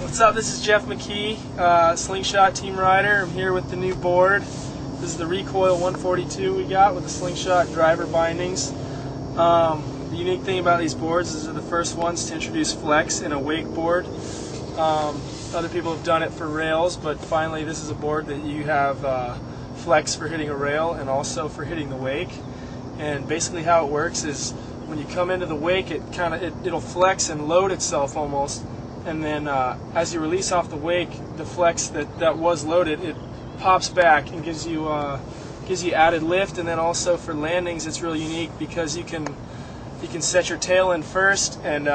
What's up? This is Jeff McKee, Slingshot team rider. I'm here with the new board. This is the Recoil 142 we got with the Slingshot driver bindings. The unique thing about these boards is they're the first ones to introduce flex in a wakeboard. Other people have done it for rails, but finally this is a board that you have flex for hitting a rail and also for hitting the wake. And basically how it works is when you come into the wake, it'll flex and load itself almost. And then as you release off the wake, the flex that was loaded, it pops back and gives you added lift. And then also for landings, it's really unique because you can set your tail in first, and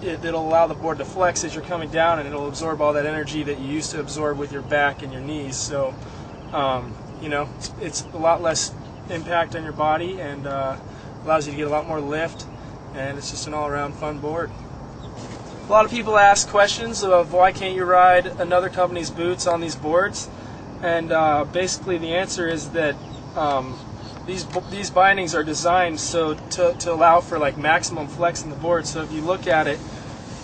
it'll allow the board to flex as you're coming down, and it'll absorb all that energy that you used to absorb with your back and your knees. So you know, it's a lot less impact on your body and allows you to get a lot more lift, and it's just an all-around fun board. A lot of people ask questions of why can't you ride another company's boots on these boards, and basically the answer is that these bindings are designed so to allow for like maximum flex in the board. So if you look at it,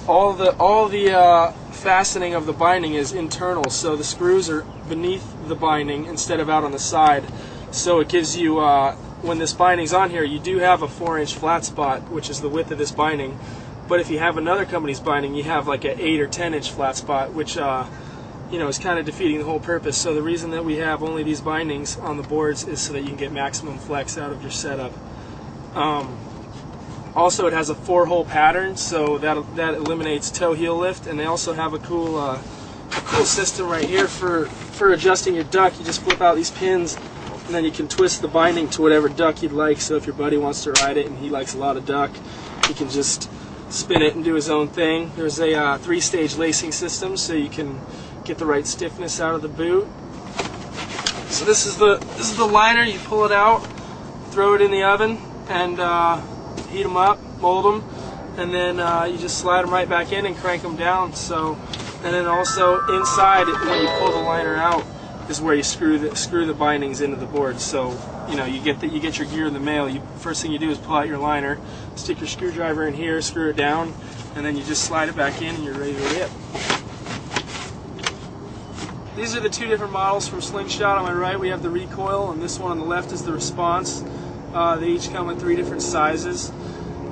all the fastening of the binding is internal, so the screws are beneath the binding instead of out on the side. So it gives you, when this binding's on here, you do have a 4-inch flat spot, which is the width of this binding. But if you have another company's binding, you have like an 8 or 10-inch flat spot, which you know, is kind of defeating the whole purpose. So the reason that we have only these bindings on the boards is so that you can get maximum flex out of your setup. Also, it has a 4-hole pattern, so that eliminates toe heel lift. And they also have a cool system right here for adjusting your duck. You just flip out these pins, and then you can twist the binding to whatever duck you'd like. So if your buddy wants to ride it and he likes a lot of duck, he can just spin it and do his own thing. There's a 3-stage lacing system, so you can get the right stiffness out of the boot. So this is the liner. You pull it out, throw it in the oven, and heat them up, mold them, and then you just slide them right back in and crank them down. So, and then also inside, when you pull the liner out, is where you screw the bindings into the board. So you know, you get your gear in the mail. First thing you do is pull out your liner, stick your screwdriver in here, screw it down, and then you just slide it back in and you're ready to rip. These are the two different models from Slingshot. On my right we have the Recoil, and this one on the left is the Response. They each come in 3 different sizes.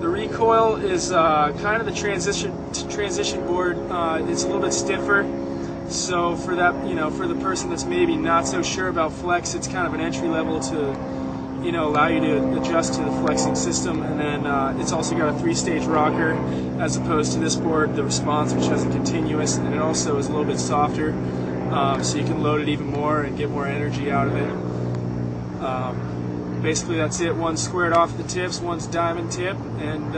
The Recoil is kind of the transition board. It's a little bit stiffer. So for that, you know, for the person that's maybe not so sure about flex, it's kind of an entry level to, you know, allow you to adjust to the flexing system. And then it's also got a 3-stage rocker as opposed to this board, the Response, which has a continuous, and it also is a little bit softer, so you can load it even more and get more energy out of it. Basically that's it. One's squared off the tips, one's diamond tip, and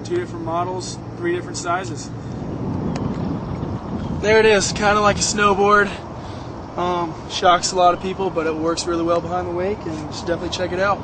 2 different models, 3 different sizes. There it is, kind of like a snowboard. Shocks a lot of people, but it works really well behind the wake, and you should definitely check it out.